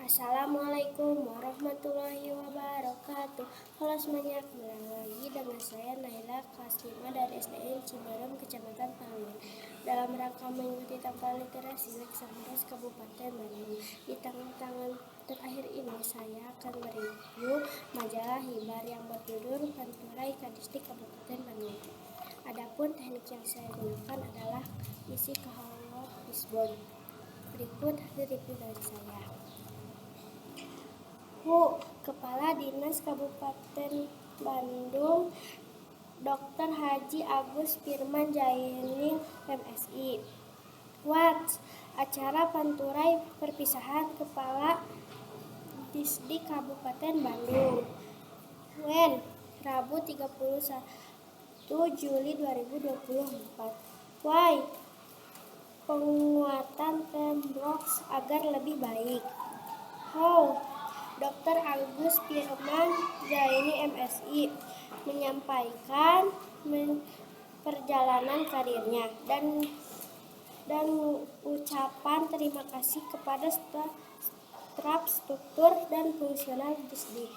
Assalamualaikum warahmatullahi wabarakatuh. Halo semuanya, kembali lagi dengan saya Naila kelas 5 dari SDN Ciberem, Kecamatan Paluyan. Dalam rangka mengikuti tampal literasi Leksandas Kabupaten Bandung. Di tangan terakhir ini saya akan mereview majalah Hibar yang berjudul Panturai Kadistik Kabupaten Bandung. Adapun teknik yang saya gunakan adalah isi kahawat Lisbon. Berikut hasil review dari saya. Kepala Dinas Kabupaten Bandung Dr. Haji Agus Firman Jaining MSI. Acara Panturai Perpisahan Kepala Disdik Kabupaten Bandung. Rabu 31 Juli 2024. Penguatan tembok agar lebih baik. Dr. Agus Firman Jaining MSI menyampaikan perjalanan karirnya dan ucapan terima kasih kepada staf struktur dan fungsional Disdik.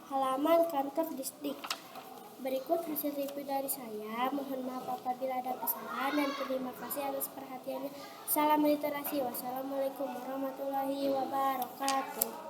Halaman kantor Disdik. Berikut hasil review dari saya. Mohon maaf apabila ada kesalahan dan terima kasih atas perhatiannya. Salam literasi. Wassalamualaikum warahmatullahi wabarakatuh.